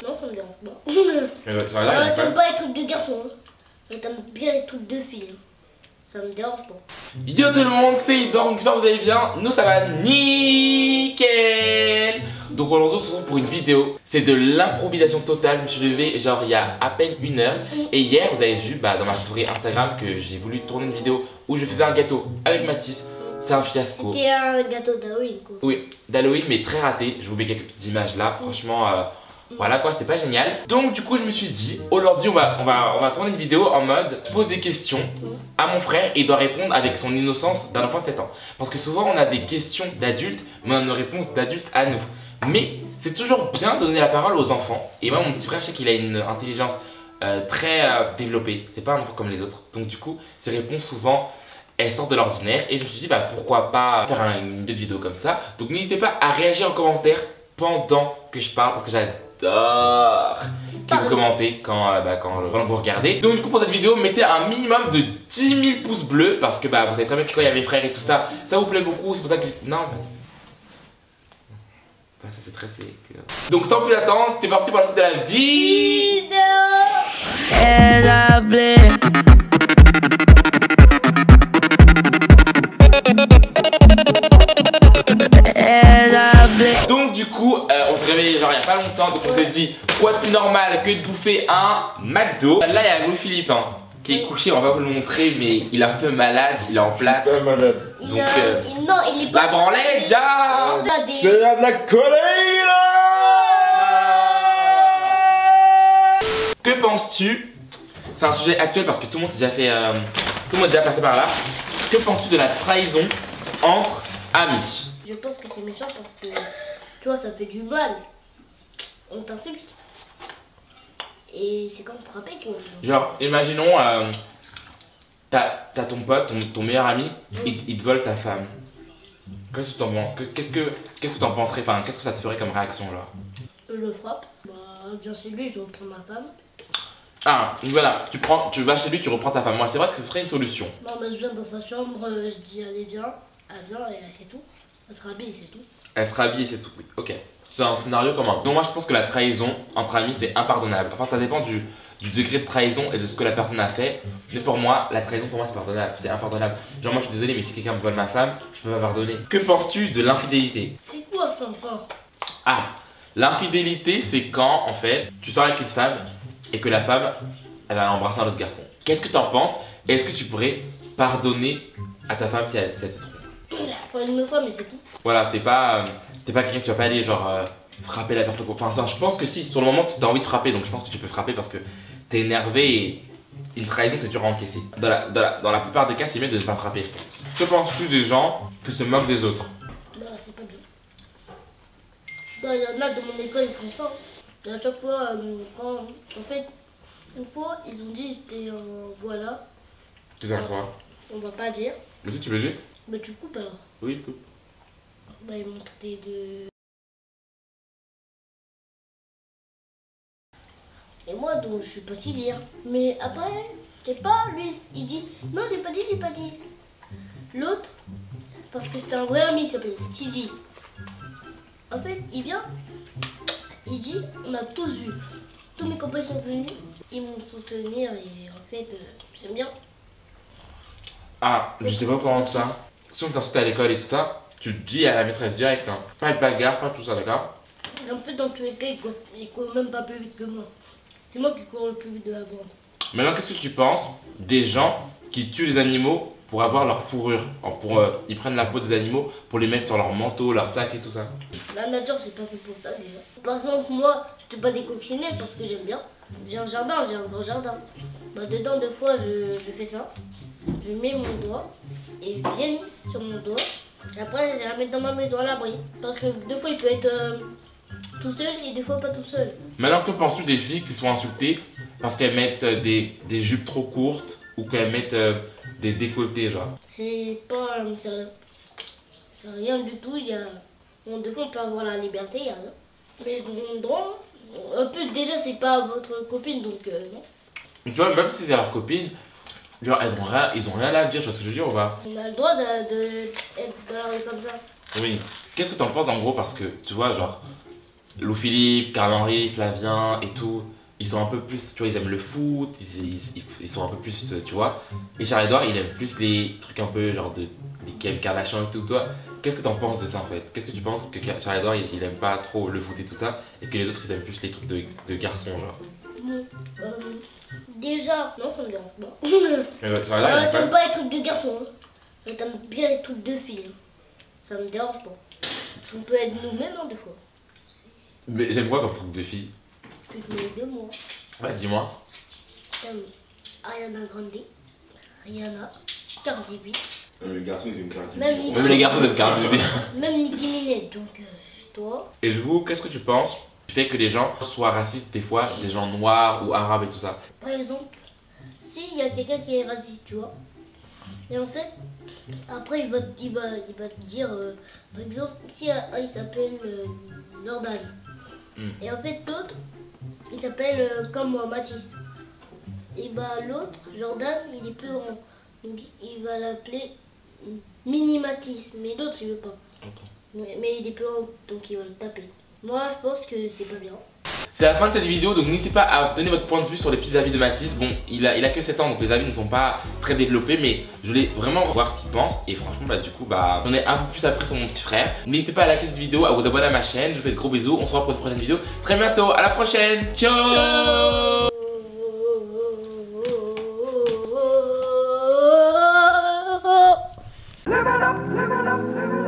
Non, ça me dérange pas. T'aimes pas les trucs de garçon, hein. Mais t'aimes bien les trucs de filles. Hein. Ça me dérange pas. Yo tout le monde, c'est Idor, j'espère que vous allez bien. Nous ça va nickel. Donc aujourd'hui on se retrouve pour une vidéo. C'est de l'improvisation totale. Je me suis levé genre il y a à peine 1 heure. Et hier vous avez vu dans ma story Instagram que j'ai voulu tourner une vidéo où je faisais un gâteau avec Mathis. C'est un fiasco. C'était un gâteau d'Halloween quoi. Oui, d'Halloween mais très raté. Je vous mets quelques petites images là. Franchement voilà quoi, c'était pas génial. Donc du coup je me suis dit, aujourd'hui on va tourner une vidéo en mode pose des questions à mon frère et il doit répondre avec son innocence d'un enfant de 7 ans. Parce que souvent on a des questions d'adultes mais on a une réponse d'adulte à nous. Mais c'est toujours bien de donner la parole aux enfants. Et moi mon petit frère je sais qu'il a une intelligence très développée. C'est pas un enfant comme les autres. Donc du coup ses réponses souvent elles sortent de l'ordinaire. Et je me suis dit pourquoi pas faire une vidéo comme ça. Donc n'hésitez pas à réagir en commentaire pendant que je parle parce que j'adore que vous commentez quand vous regardez. Donc du coup pour cette vidéo mettez un minimum de 10 000 pouces bleus parce que vous savez très bien que quand il y a mes frères et tout ça, ça vous plaît beaucoup, c'est pour ça que... Non ça c'est très sec. Donc sans plus attendre, c'est parti pour la suite de la vidéo. Donc du coup, on s'est réveillé genre il y a pas longtemps, donc on s'est dit quoi de plus normal que de bouffer un McDo. Là il y a Louis-Philippe qui est couché, on va pas vous le montrer mais il est un peu malade, il est en plâtre. Malade. Donc non, il est pas... La branlette déjà. C'est de la colère là. Que penses-tu? C'est un sujet actuel parce que tout le monde s'est déjà fait, tout le monde est déjà passé par là. Que penses-tu de la trahison entre amis? Je pense que c'est méchant parce que, tu vois, ça fait du mal. On t'insulte. Et c'est comme frapper quoi. Genre, imaginons, t'as ton pote, ton meilleur ami, il te vole ta femme. Qu'est-ce que t'en penserais, enfin, qu'est-ce que ça te ferait comme réaction là? Je le frappe. Bien chez lui, je reprends ma femme. Ah, voilà, tu vas chez lui, tu reprends ta femme. Moi, c'est vrai que ce serait une solution. Non, mais je viens dans sa chambre, je dis allez viens, elle vient et c'est tout. Elle se rhabille et c'est tout. Elle se rhabille et c'est tout, oui, ok. C'est un scénario commun. Donc moi je pense que la trahison entre amis c'est impardonnable. Enfin ça dépend du degré de trahison et de ce que la personne a fait. Mais pour moi, la trahison pour moi c'est pardonnable, c'est impardonnable. Genre moi je suis désolé mais si quelqu'un me vole ma femme, je peux pas pardonner. Que penses-tu de l'infidélité? C'est quoi ça encore? Ah, l'infidélité c'est quand en fait tu sors avec une femme et que la femme elle va embrasser un autre garçon. Qu'est-ce que tu en penses? Est-ce que tu pourrais pardonner à ta femme si elle te trompe? Pour une fois mais c'est tout. Voilà, t'es pas quelqu'un qui va pas aller genre frapper la personne. Enfin ça, je pense que si, sur le moment tu as envie de frapper, donc je pense que tu peux frapper parce que t'es énervé et une trahison c'est dur à encaisser. Dans la plupart des cas c'est mieux de ne pas frapper. Que penses-tu des gens qui se moquent des autres? Bah c'est pas bien. Bah il y en a de mon école ils font ça. Et à chaque fois quand en fait une fois ils ont dit j'étais voilà. Tu sais quoi? On va pas dire. Mais si tu veux dire? Bah tu coupes alors. Oui, coupe. Bah ils m'ont traité de... Et moi donc je suis partie dire. Mais après, c'est pas lui, il dit non j'ai pas dit. L'autre, parce que c'était un vrai ami, il s'appelle Tiji. En fait, il vient, il dit on a tous vu. Tous mes copains sont venus, ils m'ont soutenir et en fait j'aime bien. Ah, j'étais pas au courant de ça. Si on t'insulte à l'école et tout ça, tu te dis à la maîtresse direct, hein. Pas de bagarre, pas tout ça, d'accord? Et en fait dans tous les cas, il court même pas plus vite que moi. C'est moi qui cours le plus vite de la bande. Maintenant, qu'est-ce que tu penses des gens qui tuent les animaux pour avoir leur fourrure? Ils prennent la peau des animaux pour les mettre sur leur manteau, leur sac et tout ça. La nature, c'est pas fait pour ça déjà. Par exemple, moi, je te bats des coccinelles parce que j'aime bien. J'ai un jardin, j'ai un grand jardin. Bah, dedans, des fois, je fais ça. Je mets mon doigt et ils viennent sur mon doigt. Et après, je la mets dans ma maison à l'abri. Parce que des fois, il peut être tout seul et des fois pas tout seul. Maintenant, que penses-tu des filles qui sont insultées parce qu'elles mettent des jupes trop courtes ou qu'elles mettent des décolletés, genre? C'est pas... C'est rien du tout. Il y a... Bon, des fois, on peut avoir la liberté, il y a rien. Mais mon droit, un peu déjà, c'est pas votre copine, donc non. Tu vois, même si c'est leur copine, genre, ils ont rien à dire, je vois ce que je veux dire ou pas? On a le droit d'être dans la rue comme ça. Oui. Qu'est-ce que t'en penses en gros? Parce que, tu vois, genre, Louis-Philippe, Carl-Henri, Flavien et tout, ils sont un peu plus, tu vois, ils aiment le foot, ils sont un peu plus, tu vois. Et Charles-Edouard, il aime plus les trucs un peu genre des Kim Kardashian et tout. Toi, qu'est-ce que t'en penses de ça en fait? Qu'est-ce que tu penses que Charles-Edouard, il aime pas trop le foot et tout ça, et que les autres, ils aiment plus les trucs de garçons, genre? Bon, déjà, non, ça me dérange pas. Mais ouais, Charles-Edouard, il aime T'aimes pas. pas les trucs de garçons, hein. Mais t'aimes bien les trucs de filles. Hein. Ça me dérange pas. On peut être nous-mêmes, hein, des fois. Mais j'aime quoi comme truc de fille? Tu te mets de moi. Ouais, dis-moi. T'aimes Ariana Grande, Rihanna, Cardi B, Les garçons, ils aiment Cardi B. Même les garçons aiment Cardi B. même Nicki Minaj. Donc, toi. Et je vous, qu'est-ce que tu penses du fait que les gens soient racistes des fois, des gens noirs ou arabes et tout ça? Par exemple, s'il y a quelqu'un qui est raciste, tu vois, et en fait, après il va te dire, par exemple, si un il s'appelle Jordan, et en fait l'autre, il s'appelle comme moi, Mathis, et bah l'autre, Jordan, il est plus grand, donc il va l'appeler Mini Mathis, mais l'autre il veut pas, mais il est plus grand, donc il va le taper. Moi je pense que c'est pas bien. C'est la fin de cette vidéo, donc n'hésitez pas à donner votre point de vue sur les petits avis de Mathis. Bon, il a que 7 ans, donc les avis ne sont pas très développés, mais je voulais vraiment voir ce qu'il pense. Et franchement, bah du coup, bah j'en ai un peu plus appris sur mon petit frère. N'hésitez pas à liker cette vidéo, à vous abonner à ma chaîne. Je vous fais de gros bisous, on se revoit pour une prochaine vidéo très bientôt. À la prochaine, ciao. Level up, level up, level up.